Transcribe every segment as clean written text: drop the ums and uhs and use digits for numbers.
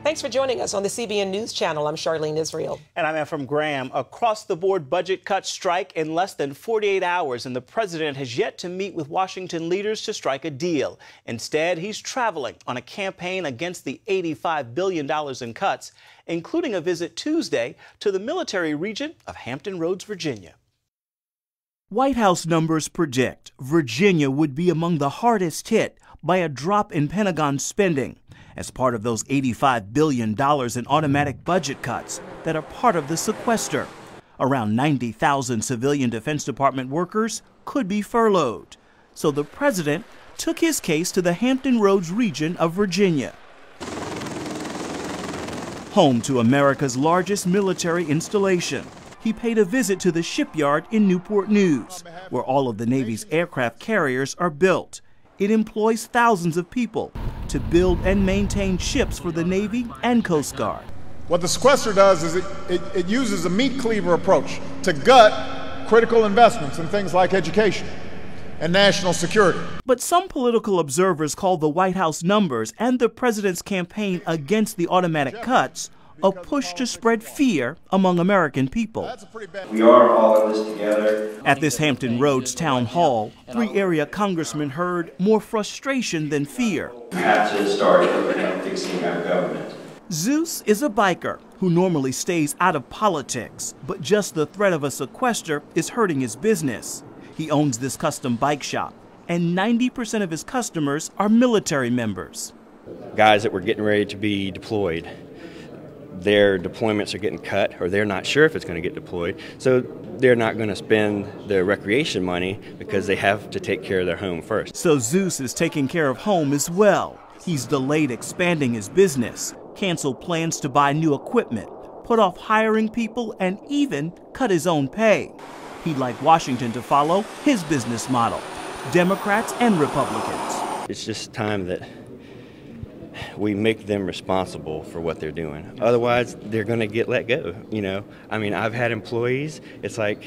Thanks for joining us on the CBN News Channel. I'm Charlene Israel. And I'm Ephraim Graham. Across-the-board budget cuts strike in less than 48 hours, and the president has yet to meet with Washington leaders to strike a deal. Instead, he's traveling on a campaign against the $85 billion in cuts, including a visit Tuesday to the military region of Hampton Roads, Virginia. White House numbers predict Virginia would be among the hardest hit by a drop in Pentagon spending as part of those $85 billion in automatic budget cuts that are part of the sequester. Around 90,000 civilian Defense Department workers could be furloughed. So the president took his case to the Hampton Roads region of Virginia, home to America's largest military installation. He paid a visit to the shipyard in Newport News, where all of the Navy's aircraft carriers are built. It employs thousands of people to build and maintain ships for the Navy and Coast Guard. What the sequester does is it uses a meat cleaver approach to gut critical investments in things like education and national security. But some political observers call the White House numbers and the president's campaign against the automatic cuts a push to spread fear among American people. We are all in this together. At this Hampton Roads town hall, 3 area congressmen heard more frustration than fear. We have to start looking at fixing our government. Zeus is a biker who normally stays out of politics, but just the threat of a sequester is hurting his business. He owns this custom bike shop, and 90% of his customers are military members. Guys that were getting ready to be deployed, their deployments are getting cut, or they're not sure if it's going to get deployed, so they're not going to spend their recreation money because they have to take care of their home first. So Zeus is taking care of home as well. He's delayed expanding his business, canceled plans to buy new equipment, put off hiring people, and even cut his own pay. He'd like Washington to follow his business model, Democrats and Republicans. It's just time that we make them responsible for what they're doing. Otherwise, they're going to get let go, you know. I mean, I've had employees, it's like,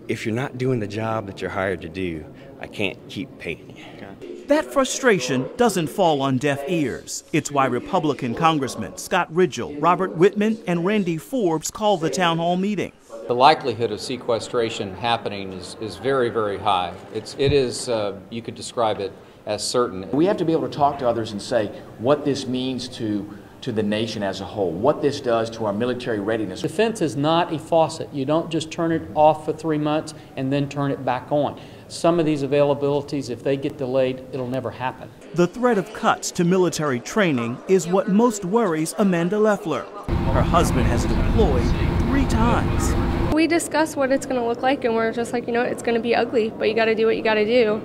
if you're not doing the job that you're hired to do, I can't keep paying you. That frustration doesn't fall on deaf ears. It's why Republican Congressmen Scott Ridgell, Robert Whitman, and Randy Forbes called the town hall meeting. The likelihood of sequestration happening is very, very high. It is, you could describe it as certain. We have to be able to talk to others and say what this means to the nation as a whole, what this does to our military readiness. Defense is not a faucet. You don't just turn it off for 3 months and then turn it back on. Some of these availabilities, if they get delayed, it'll never happen. The threat of cuts to military training is what most worries Amanda Leffler. Her husband has deployed 3 times. We discuss what it's going to look like, and we're just like, you know, it's going to be ugly, but you got to do what you got to do.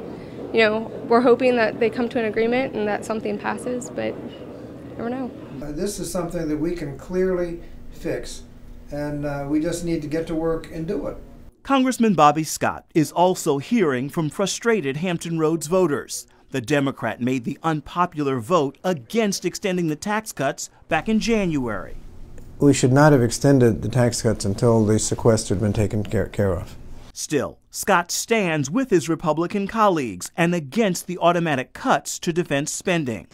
You know, we're hoping that they come to an agreement and that something passes, but you never know. This is something that we can clearly fix, and we just need to get to work and do it. Congressman Bobby Scott is also hearing from frustrated Hampton Roads voters. The Democrat made the unpopular vote against extending the tax cuts back in January. We should not have extended the tax cuts until the sequester had been taken care of. Still, Scott stands with his Republican colleagues and against the automatic cuts to defense spending.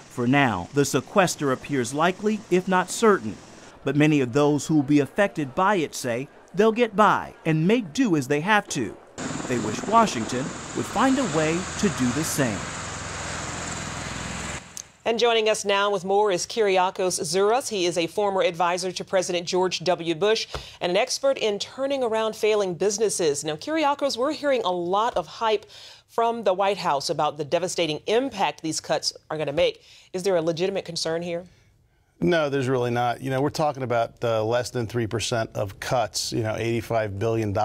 For now, the sequester appears likely, if not certain. But many of those who will be affected by it say they'll get by and make do as they have to. They wish Washington would find a way to do the same. And joining us now with more is Kyriakos Zouras. He is a former advisor to President George W. Bush and an expert in turning around failing businesses. Now, Kyriakos, we're hearing a lot of hype from the White House about the devastating impact these cuts are going to make. Is there a legitimate concern here? No, there's really not. You know, we're talking about less than 3% of cuts, you know, $85 billion.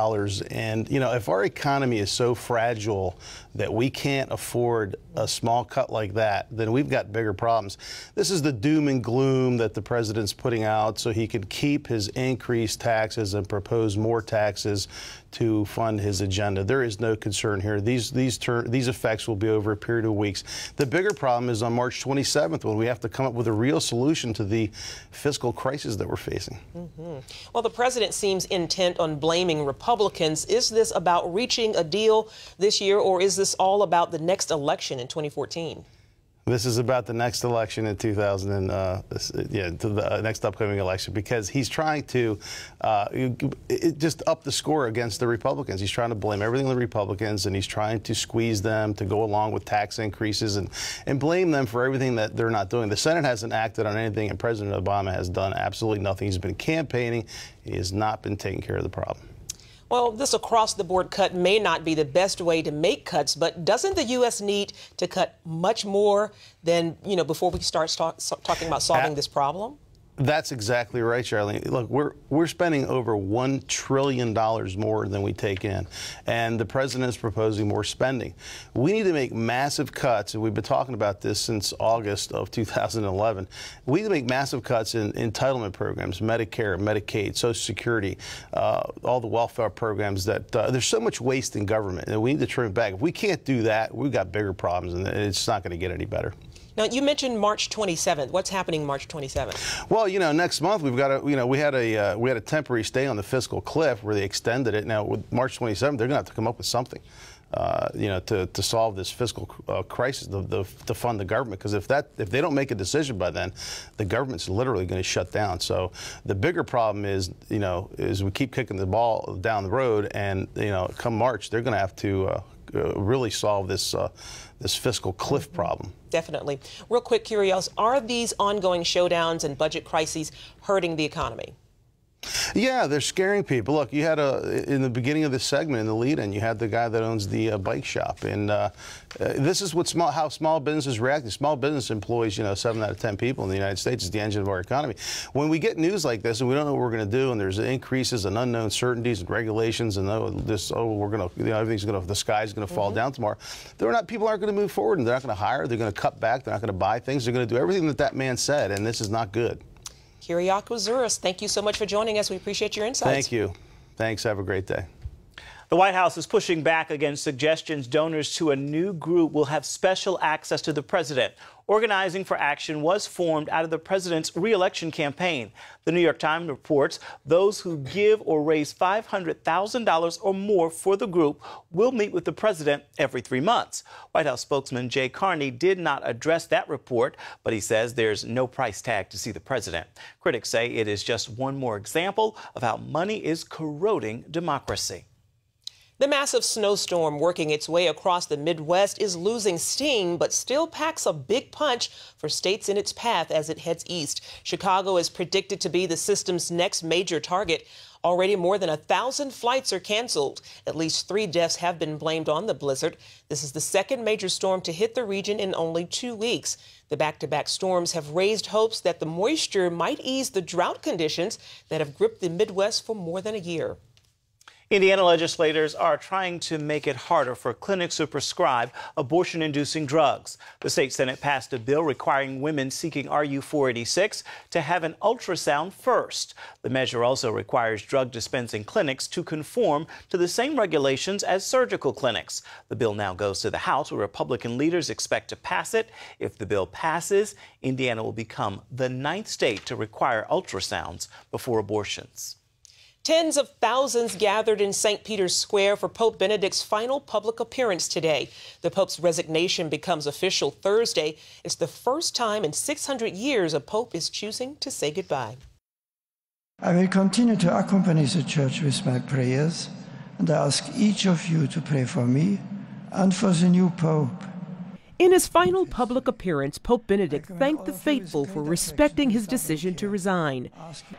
And, you know, if our economy is so fragile that we can't afford a small cut like that, then we've got bigger problems. This is the doom and gloom that the president's putting out so he can keep his increased taxes and propose more taxes to fund his agenda. There is no concern here. These effects will be over a period of weeks. The bigger problem is on March 27th when we have to come up with a real solution to the fiscal crisis that we're facing. Well, the president seems intent on blaming Republicans. Is this about reaching a deal this year, or is this all about the next election in 2014? This is about the next election in 2000, to the next upcoming election, because he's trying to just up the score against the Republicans. He's trying to blame everything on the Republicans, and he's trying to squeeze them to go along with tax increases and blame them for everything that they're not doing. The Senate hasn't acted on anything, and President Obama has done absolutely nothing. He's been campaigning. He has not been taking care of the problem. Well, this across-the-board cut may not be the best way to make cuts, but doesn't the U.S. need to cut much more than, before we start talking about solving this problem? That's exactly right, Charlene. Look, we're spending over $1 trillion more than we take in, and the president is proposing more spending. We need to make massive cuts, and we've been talking about this since August of 2011. We need to make massive cuts in entitlement programs, Medicare, Medicaid, Social Security, all the welfare programs. That there's so much waste in government, and we need to trim it back. If we can't do that, we've got bigger problems, and it's not going to get any better. Now, you mentioned March 27th. What's happening March 27th? Well, next month we've got we had a temporary stay on the fiscal cliff where they extended it. Now with March 27th, they're going to have to come up with something, to solve this fiscal crisis, to fund the government. Because if they don't make a decision by then, the government's literally going to shut down. So the bigger problem is we keep kicking the ball down the road, and come March they're going to have to really solve this fiscal cliff problem. Definitely. Real quick, Kyrios, are these ongoing showdowns and budget crises hurting the economy? Yeah, they're scaring people. Look, you had in the beginning of this segment, in the lead-in, you had the guy that owns the bike shop, and this is how small businesses react. Small business employs, 7 out of 10 people in the United States. Is the engine of our economy. When we get news like this, and we don't know what we're going to do, and there's increases and unknown certainties and regulations, and we're going to, everything's going to, the sky's going to fall down tomorrow. People aren't going to move forward, and they're not going to hire. They're going to cut back. They're not going to buy things. They're going to do everything that man said, and this is not good. Kyriakos Zouras, thank you so much for joining us. We appreciate your insights. Thank you. Thanks. Have a great day. The White House is pushing back against suggestions donors to a new group will have special access to the president. Organizing for Action was formed out of the president's re-election campaign. The New York Times reports those who give or raise $500,000 or more for the group will meet with the president every 3 months. White House spokesman Jay Carney did not address that report, but he says there's no price tag to see the president. Critics say it is just one more example of how money is corroding democracy. The massive snowstorm working its way across the Midwest is losing steam, but still packs a big punch for states in its path as it heads east. Chicago is predicted to be the system's next major target. Already more than 1,000 flights are canceled. At least 3 deaths have been blamed on the blizzard. This is the second major storm to hit the region in only 2 weeks. The back-to-back storms have raised hopes that the moisture might ease the drought conditions that have gripped the Midwest for more than a year. Indiana legislators are trying to make it harder for clinics to prescribe abortion-inducing drugs. The state Senate passed a bill requiring women seeking RU-486 to have an ultrasound first. The measure also requires drug dispensing clinics to conform to the same regulations as surgical clinics. The bill now goes to the House, where Republican leaders expect to pass it. If the bill passes, Indiana will become the 9th state to require ultrasounds before abortions. Tens of thousands gathered in St. Peter's Square for Pope Benedict's final public appearance today. The Pope's resignation becomes official Thursday. It's the first time in 600 years a Pope is choosing to say goodbye. I will continue to accompany the Church with my prayers, and I ask each of you to pray for me and for the new Pope. In his final public appearance, Pope Benedict thanked the faithful for respecting his decision to resign.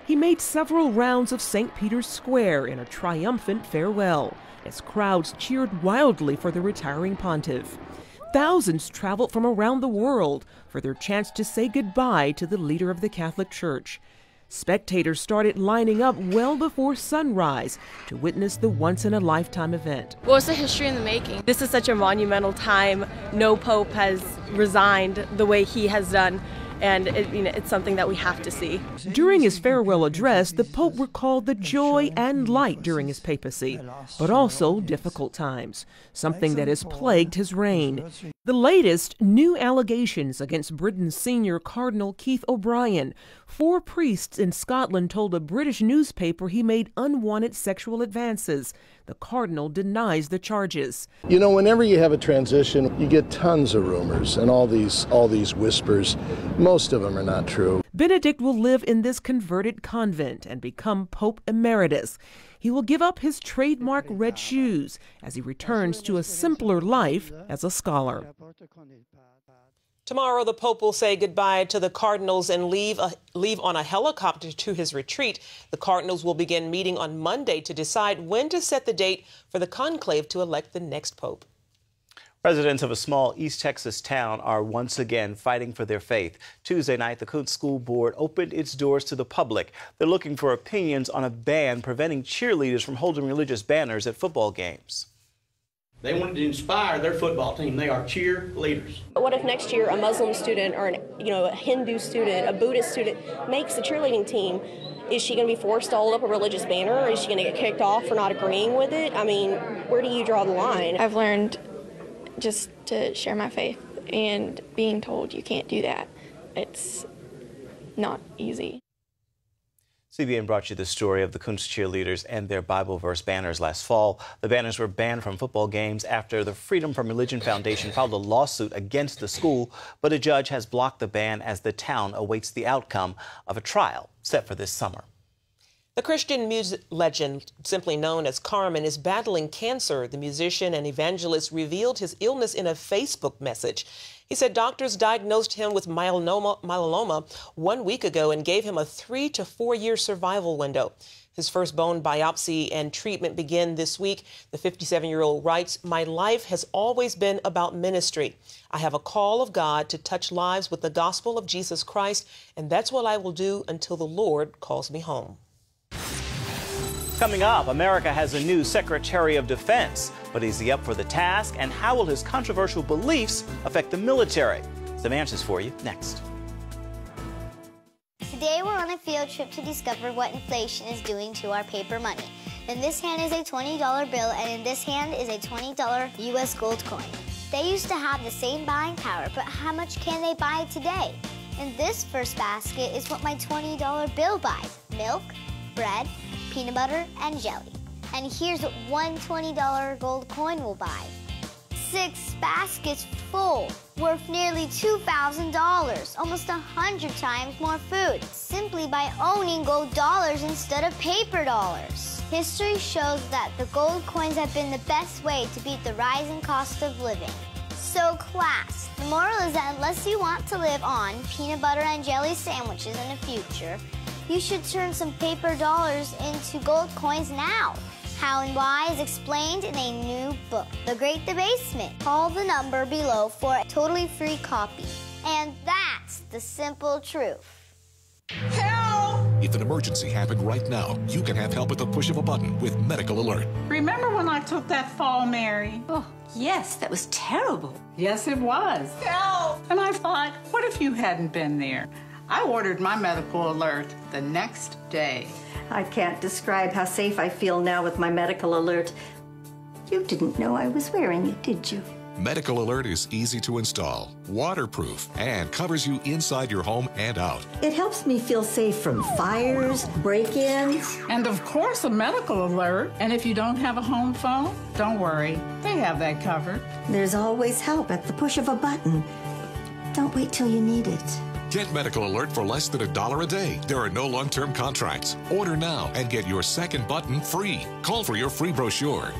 He made several rounds of St. Peter's Square in a triumphant farewell, as crowds cheered wildly for the retiring pontiff. Thousands traveled from around the world for their chance to say goodbye to the leader of the Catholic Church. Spectators started lining up well before sunrise to witness the once-in-a-lifetime event. Well, it's a history in the making. This is such a monumental time. No pope has resigned the way he has done, and it's something that we have to see. During his farewell address, the Pope recalled the joy and light during his papacy, but also difficult times, something that has plagued his reign. The latest, new allegations against Britain's senior Cardinal Keith O'Brien. 4 priests in Scotland told a British newspaper he made unwanted sexual advances. The cardinal denies the charges. You know, whenever you have a transition, you get tons of rumors and all these whispers. Most of them are not true. Benedict will live in this converted convent and become Pope Emeritus. He will give up his trademark red shoes as he returns to a simpler life as a scholar. Tomorrow, the Pope will say goodbye to the cardinals and leave on a helicopter to his retreat. The cardinals will begin meeting on Monday to decide when to set the date for the conclave to elect the next pope. Residents of a small East Texas town are once again fighting for their faith. Tuesday night, the Kuntz School Board opened its doors to the public. They're looking for opinions on a ban preventing cheerleaders from holding religious banners at football games. They wanted to inspire their football team. They are cheerleaders. What if next year a Muslim student or a Hindu student, a Buddhist student makes the cheerleading team? Is she going to be forced to hold up a religious banner, or is she going to get kicked off for not agreeing with it? I mean, where do you draw the line? I've learned just to share my faith, and being told you can't do that, it's not easy. CBN brought you the story of the Kuntz cheerleaders and their Bible verse banners last fall. The banners were banned from football games after the Freedom from Religion Foundation filed a lawsuit against the school, but a judge has blocked the ban as the town awaits the outcome of a trial set for this summer. The Christian music legend, simply known as Carmen, is battling cancer. The musician and evangelist revealed his illness in a Facebook message. He said doctors diagnosed him with myeloma 1 week ago and gave him a 3 to 4 year survival window. His first bone biopsy and treatment begin this week. The 57-year-old writes, "My life has always been about ministry. I have a call of God to touch lives with the gospel of Jesus Christ, and that's what I will do until the Lord calls me home." Coming up, America has a new Secretary of Defense. But is he up for the task? And how will his controversial beliefs affect the military? Some answers for you next. Today we're on a field trip to discover what inflation is doing to our paper money. In this hand is a $20 bill, and in this hand is a $20 U.S. gold coin. They used to have the same buying power, but how much can they buy today? In this first basket is what my $20 bill buys: milk, bread, peanut butter, and jelly. And here's what one $20 gold coin will buy: 6 baskets full, worth nearly $2,000, almost 100 times more food, simply by owning gold dollars instead of paper dollars. History shows that the gold coins have been the best way to beat the rising cost of living. So class, the moral is that unless you want to live on peanut butter and jelly sandwiches in the future, you should turn some paper dollars into gold coins now. How and why is explained in a new book, The Great Debasement. Call the number below for a totally free copy. And that's the simple truth. Help! If an emergency happened right now, you can have help at the push of a button with Medical Alert. Remember when I took that fall, Mary? Oh, yes, that was terrible. Yes, it was. Help! And I thought, what if you hadn't been there? I ordered my Medical Alert the next day. I can't describe how safe I feel now with my Medical Alert. You didn't know I was wearing it, did you? Medical Alert is easy to install, waterproof, and covers you inside your home and out. It helps me feel safe from fires, break-ins. And of course, a Medical Alert. And if you don't have a home phone, don't worry. They have that covered. There's always help at the push of a button. Don't wait till you need it. Get Medical Alert for less than $1 a day. There are no long-term contracts. Order now and get your second button free. Call for your free brochure.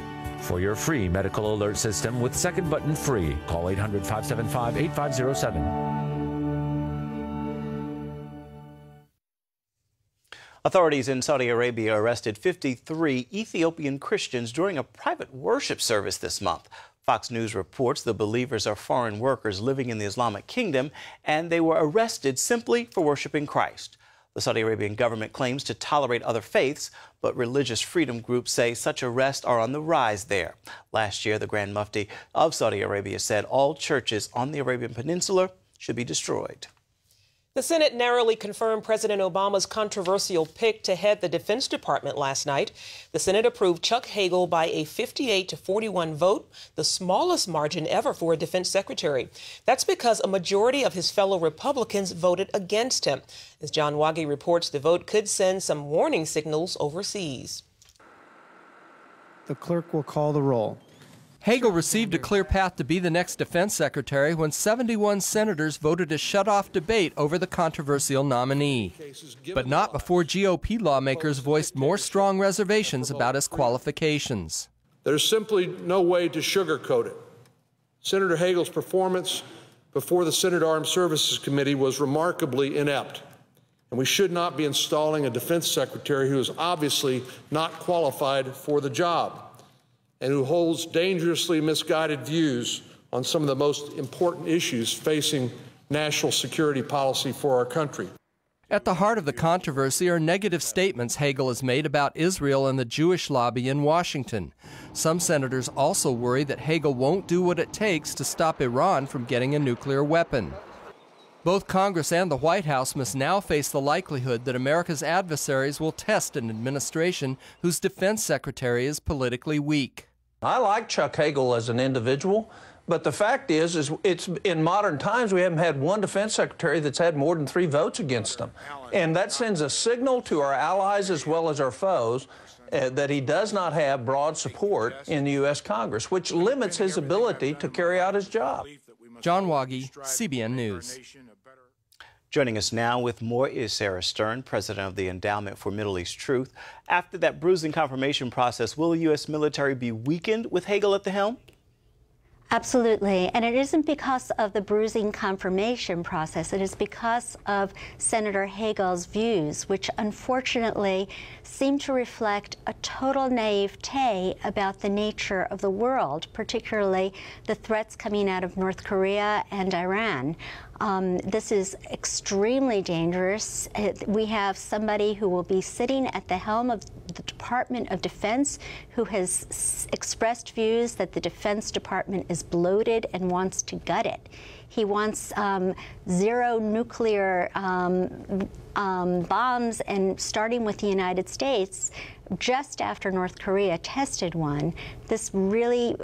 For your free Medical Alert system with second button free, call 800-575-8507. Authorities in Saudi Arabia arrested 53 Ethiopian Christians during a private worship service this month. Fox News reports the believers are foreign workers living in the Islamic Kingdom, and they were arrested simply for worshiping Christ. The Saudi Arabian government claims to tolerate other faiths, but religious freedom groups say such arrests are on the rise there. Last year, the Grand Mufti of Saudi Arabia said all churches on the Arabian Peninsula should be destroyed. The Senate narrowly confirmed President Obama's controversial pick to head the Defense Department last night. The Senate approved Chuck Hagel by a 58-41 vote, the smallest margin ever for a defense secretary. That's because a majority of his fellow Republicans voted against him. As John Waggy reports, the vote could send some warning signals overseas. The clerk will call the roll. Hagel received a clear path to be the next defense secretary when 71 senators voted to shut off debate over the controversial nominee. But not before GOP lawmakers voiced more strong reservations about his qualifications. There's simply no way to sugarcoat it. Senator Hagel's performance before the Senate Armed Services Committee was remarkably inept, and we should not be installing a defense secretary who is obviously not qualified for the job and who holds dangerously misguided views on some of the most important issues facing national security policy for our country. At the heart of the controversy are negative statements Hagel has made about Israel and the Jewish lobby in Washington. Some senators also worry that Hagel won't do what it takes to stop Iran from getting a nuclear weapon. Both Congress and the White House must now face the likelihood that America's adversaries will test an administration whose defense secretary is politically weak. I like Chuck Hagel as an individual, but the fact is it's in modern times we haven't had one defense secretary that's had more than 3 votes against him. And that sends a signal to our allies as well as our foes that he does not have broad support in the U.S. Congress, which limits his ability to carry out his job. John Waggy, CBN News. Joining us now with more is Sarah Stern, president of the Endowment for Middle East Truth. After that bruising confirmation process, will the U.S. military be weakened with Hagel at the helm? Absolutely, and it isn't because of the bruising confirmation process. It is because of Senator Hagel's views, which unfortunately seem to reflect a total naivete about the nature of the world, particularly the threats coming out of North Korea and Iran. This is extremely dangerous. We have somebody who will be sitting at the helm of the Department of Defense who has expressed views that the Defense Department is bloated and wants to gut it. He wants 0 nuclear bombs, and starting with the United States, just after North Korea tested one. This really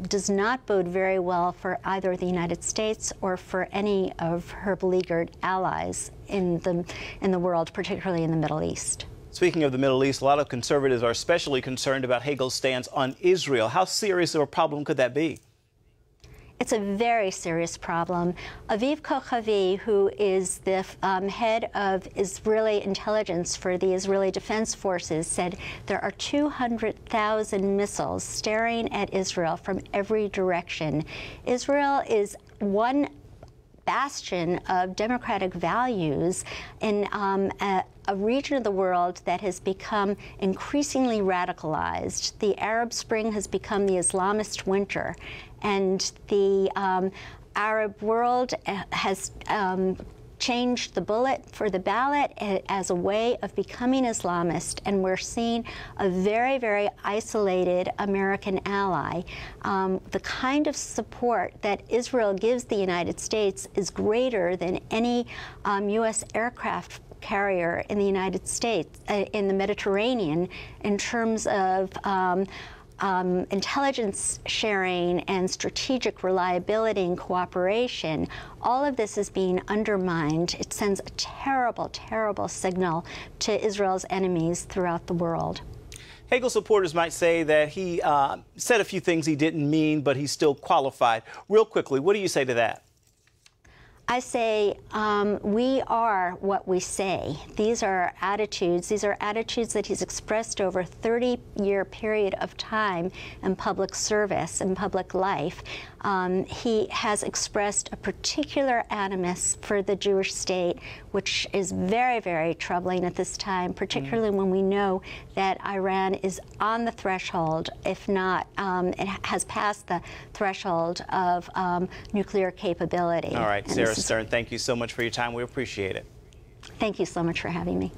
does not bode very well for either the United States or for any of her beleaguered allies in the world, particularly in the Middle East. Speaking of the Middle East, a lot of conservatives are especially concerned about Hagel's stance on Israel. How serious of a problem could that be? It's a very serious problem. Aviv Kochavi, who is the head of Israeli intelligence for the Israeli Defense Forces, said there are 200,000 missiles staring at Israel from every direction. Israel is one bastion of democratic values in a region of the world that has become increasingly radicalized. The Arab Spring has become the Islamist winter, and the Arab world has changed the bullet for the ballot as a way of becoming Islamist, and we're seeing a very, very isolated American ally. The kind of support that Israel gives the United States is greater than any U.S. aircraft carrier in the United States, in the Mediterranean, in terms of intelligence sharing and strategic reliability and cooperation. All of this is being undermined. It sends a terrible, terrible signal to Israel's enemies throughout the world. Hagel supporters might say that he said a few things he didn't mean, but he's still qualified. Real quickly, what do you say to that? I say we are what we say. These are attitudes. These are attitudes that he's expressed over a 30-year period of time in public service, in public life. He has expressed a particular animus for the Jewish state, which is very, very troubling at this time, particularly when we know that Iran is on the threshold, if not, it has passed the threshold of nuclear capability. All right, Sarah Stern, thank you so much for your time. We appreciate it. Thank you so much for having me.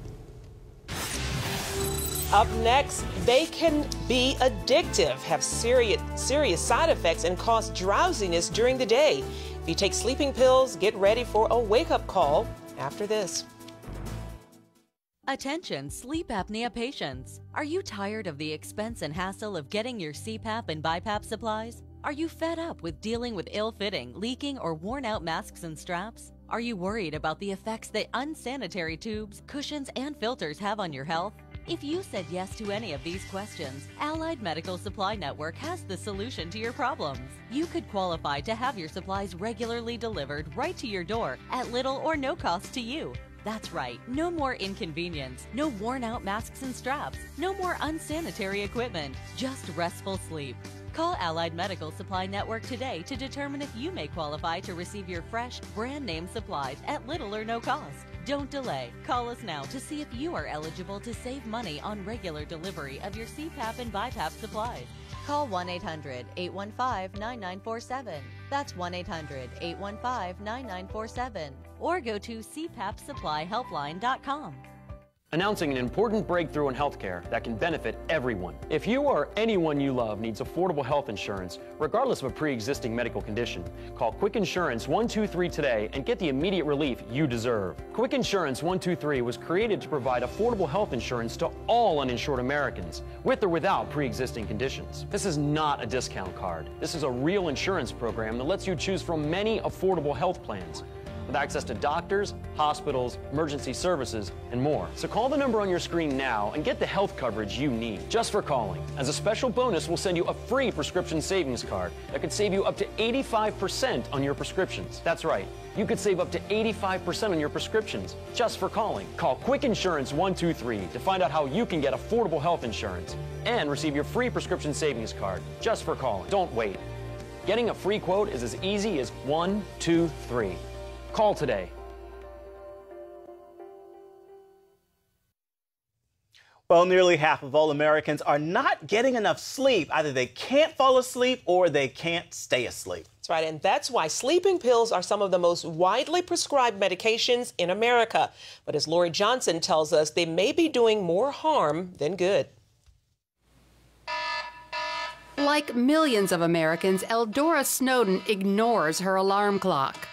Up next, they can be addictive, have serious side effects, and cause drowsiness during the day. If you take sleeping pills, get ready for a wake-up call after this. Attention sleep apnea patients. Are you tired of the expense and hassle of getting your CPAP and BiPAP supplies? Are you fed up with dealing with ill-fitting, leaking, or worn-out masks and straps? Are you worried about the effects that unsanitary tubes, cushions, and filters have on your health? If you said yes to any of these questions, Allied Medical Supply Network has the solution to your problems. You could qualify to have your supplies regularly delivered right to your door at little or no cost to you. That's right, no more inconvenience, no worn-out masks and straps, no more unsanitary equipment, just restful sleep. Call Allied Medical Supply Network today to determine if you may qualify to receive your fresh, brand-name supplies at little or no cost. Don't delay. Call us now to see if you are eligible to save money on regular delivery of your CPAP and BiPAP supplies. Call 1-800-815-9947. That's 1-800-815-9947. Or go to cpapsupplyhelpline.com. Announcing an important breakthrough in healthcare that can benefit everyone. If you or anyone you love needs affordable health insurance, regardless of a pre-existing medical condition, call Quick Insurance 123 today and get the immediate relief you deserve. Quick Insurance 123 was created to provide affordable health insurance to all uninsured Americans, with or without pre-existing conditions. This is not a discount card. This is a real insurance program that lets you choose from many affordable health plans, with access to doctors, hospitals, emergency services, and more. So call the number on your screen now and get the health coverage you need just for calling. As a special bonus, we'll send you a free prescription savings card that could save you up to 85% on your prescriptions. That's right, you could save up to 85% on your prescriptions just for calling. Call Quick Insurance 123 to find out how you can get affordable health insurance and receive your free prescription savings card just for calling. Don't wait. Getting a free quote is as easy as 1, 2, 3. Call today. Well, nearly half of all Americans are not getting enough sleep. Either they can't fall asleep or they can't stay asleep. That's right, and that's why sleeping pills are some of the most widely prescribed medications in America. But as Lori Johnson tells us, they may be doing more harm than good. Like millions of Americans, Eldora Snowden ignores her alarm clock.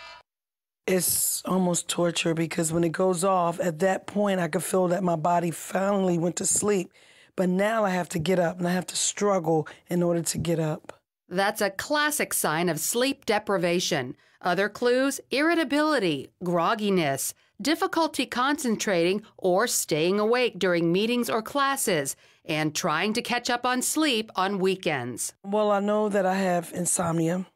It's almost torture because when it goes off, at that point, I could feel that my body finally went to sleep. But now I have to get up and I have to struggle in order to get up. That's a classic sign of sleep deprivation. Other clues: irritability, grogginess, difficulty concentrating or staying awake during meetings or classes, and trying to catch up on sleep on weekends. Well, I know that I have insomnia,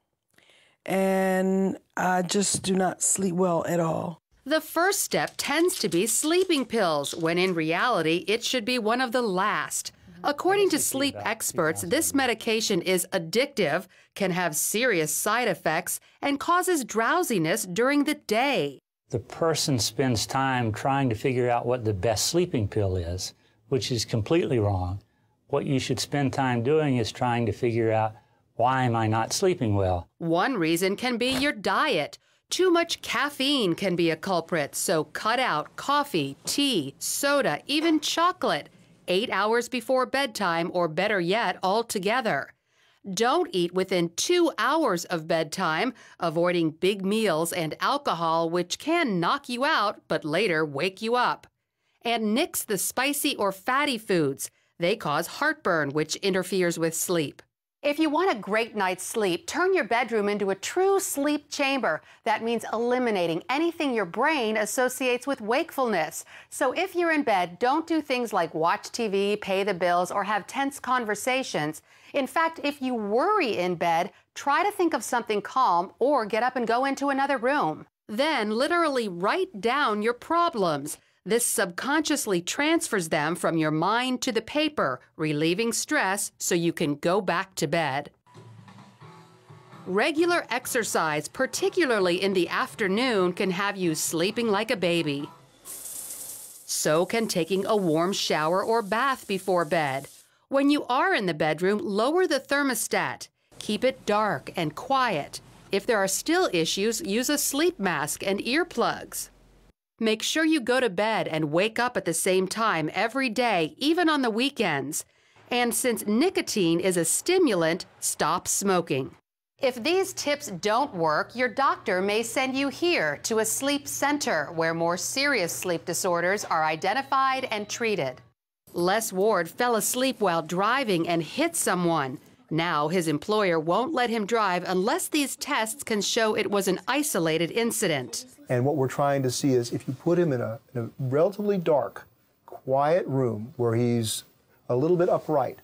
and I just do not sleep well at all. The first step tends to be sleeping pills, when in reality it should be one of the last. According to sleep experts, this medication is addictive, can have serious side effects, and causes drowsiness during the day. The person spends time trying to figure out what the best sleeping pill is, which is completely wrong. What you should spend time doing is trying to figure out, why am I not sleeping well? One reason can be your diet. Too much caffeine can be a culprit, so cut out coffee, tea, soda, even chocolate 8 hours before bedtime, or better yet, altogether. Don't eat within 2 hours of bedtime, avoiding big meals and alcohol, which can knock you out but later wake you up. And nix the spicy or fatty foods. They cause heartburn, which interferes with sleep. If you want a great night's sleep, turn your bedroom into a true sleep chamber. That means eliminating anything your brain associates with wakefulness. So if you're in bed, don't do things like watch TV, pay the bills, or have tense conversations. In fact, if you worry in bed, try to think of something calm or get up and go into another room. Then literally write down your problems. This subconsciously transfers them from your mind to the paper, relieving stress so you can go back to bed. Regular exercise, particularly in the afternoon, can have you sleeping like a baby. So can taking a warm shower or bath before bed. When you are in the bedroom, lower the thermostat. Keep it dark and quiet. If there are still issues, use a sleep mask and earplugs. Make sure you go to bed and wake up at the same time every day, even on the weekends. And since nicotine is a stimulant, stop smoking. If these tips don't work, your doctor may send you here to a sleep center where more serious sleep disorders are identified and treated. Les Ward fell asleep while driving and hit someone. Now his employer won't let him drive unless these tests can show it was an isolated incident. And what we're trying to see is if you put him in a relatively dark, quiet room where he's a little bit upright,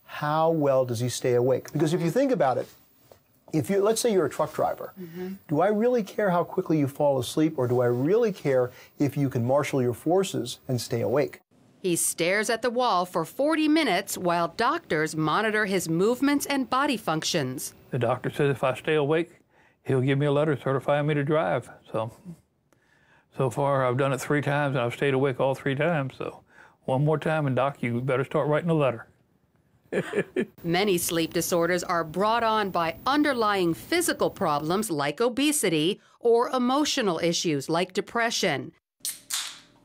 how well does he stay awake? Because if you think about it, let's say you're a truck driver, do I really care how quickly you fall asleep, or do I really care if you can marshal your forces and stay awake? He stares at the wall for 40 minutes while doctors monitor his movements and body functions. The doctor says if I stay awake, he'll give me a letter certifying me to drive. So far I've done it 3 times and I've stayed awake all 3 times. So one more time, and doc, you better start writing a letter. Many sleep disorders are brought on by underlying physical problems like obesity or emotional issues like depression.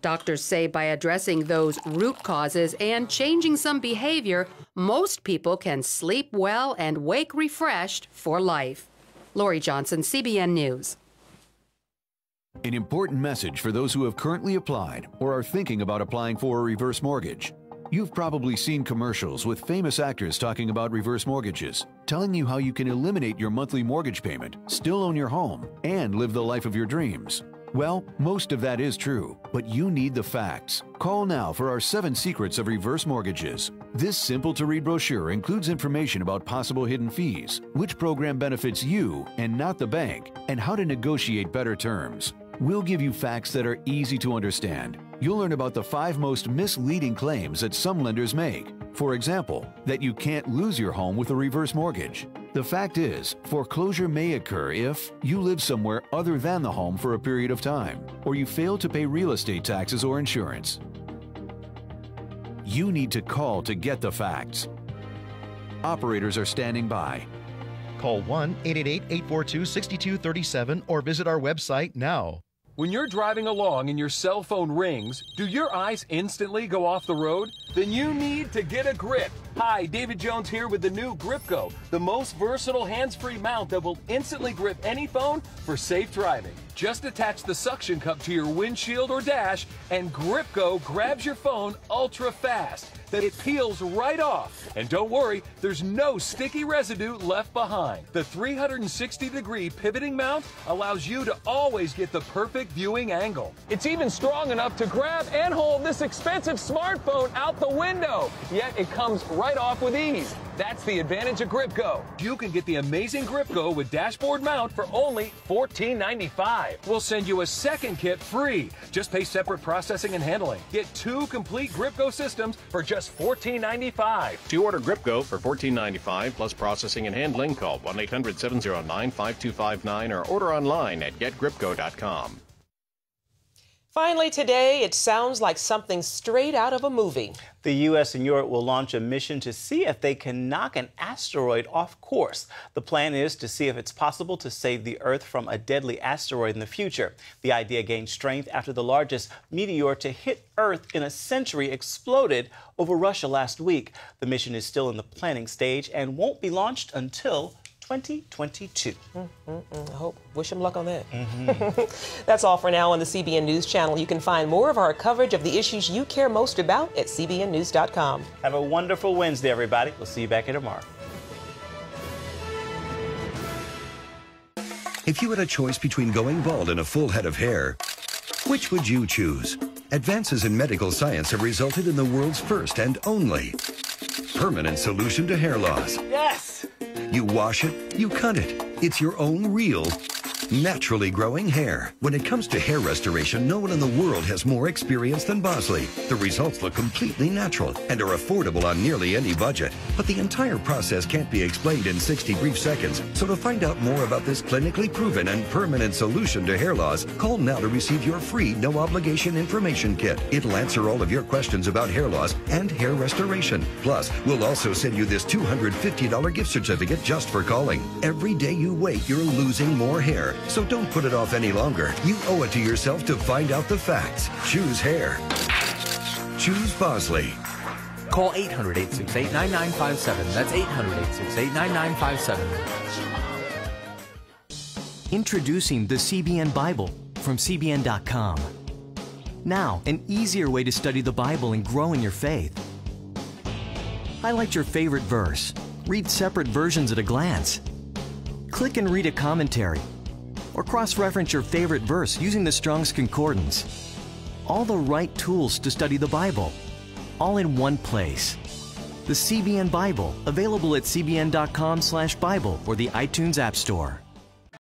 Doctors say by addressing those root causes and changing some behavior, most people can sleep well and wake refreshed for life. Lori Johnson, CBN News. An important message for those who have currently applied or are thinking about applying for a reverse mortgage. You've probably seen commercials with famous actors talking about reverse mortgages, telling you how you can eliminate your monthly mortgage payment, still own your home, and live the life of your dreams. Well, most of that is true, but you need the facts. Call now for our 7 Secrets of Reverse Mortgages. This simple-to-read brochure includes information about possible hidden fees, which program benefits you and not the bank, and how to negotiate better terms. We'll give you facts that are easy to understand. You'll learn about the 5 most misleading claims that some lenders make. For example, that you can't lose your home with a reverse mortgage. The fact is, foreclosure may occur if you live somewhere other than the home for a period of time, or you fail to pay real estate taxes or insurance. You need to call to get the facts. Operators are standing by. Call 1-888-842-6237 or visit our website now. When you're driving along and your cell phone rings, do your eyes instantly go off the road? Then you need to get a grip. Hi, David Jones here with the new GripGo, the most versatile hands-free mount that will instantly grip any phone for safe driving. Just attach the suction cup to your windshield or dash, and GripGo grabs your phone ultra fast. Then it peels right off. And don't worry, there's no sticky residue left behind. The 360-degree pivoting mount allows you to always get the perfect viewing angle. It's even strong enough to grab and hold this expensive smartphone out the window. Yet it comes right off with ease. That's the advantage of GripGo. You can get the amazing GripGo with dashboard mount for only $14.95. We'll send you a second kit free. Just pay separate processing and handling. Get 2 complete GripGo systems for just $14.95. To order GripGo for $14.95 plus processing and handling, call 1-800-709-5259 or order online at getgripgo.com. Finally today, it sounds like something straight out of a movie. The U.S. and Europe will launch a mission to see if they can knock an asteroid off course. The plan is to see if it's possible to save the Earth from a deadly asteroid in the future. The idea gained strength after the largest meteor to hit Earth in a century exploded over Russia last week. The mission is still in the planning stage and won't be launched until 2022. Wish him luck on that. That's all for now on the CBN News Channel. You can find more of our coverage of the issues you care most about at cbnnews.com. Have a wonderful Wednesday, everybody. We'll see you back here tomorrow. If you had a choice between going bald and a full head of hair, which would you choose? Advances in medical science have resulted in the world's first and only permanent solution to hair loss. Yes! You wash it, you cut it. It's your own real, naturally growing hair. When it comes to hair restoration, no one in the world has more experience than Bosley. The results look completely natural and are affordable on nearly any budget. But the entire process can't be explained in 60 brief seconds. So to find out more about this clinically proven and permanent solution to hair loss, call now to receive your free no-obligation information kit. It'll answer all of your questions about hair loss and hair restoration. Plus, we'll also send you this $250 gift certificate just for calling. Every day you wait, you're losing more hair. So don't put it off any longer. You owe it to yourself to find out the facts. Choose hair. Choose Bosley. Call 800-868-9957. That's 800-868-9957. Introducing the CBN Bible from CBN.com. Now, an easier way to study the Bible and grow in your faith. Highlight your favorite verse. Read separate versions at a glance. Click and read a commentary. Or cross-reference your favorite verse using the Strong's Concordance. all the right tools to study the Bible, all in one place. The CBN Bible, available at cbn.com/Bible or the iTunes App Store.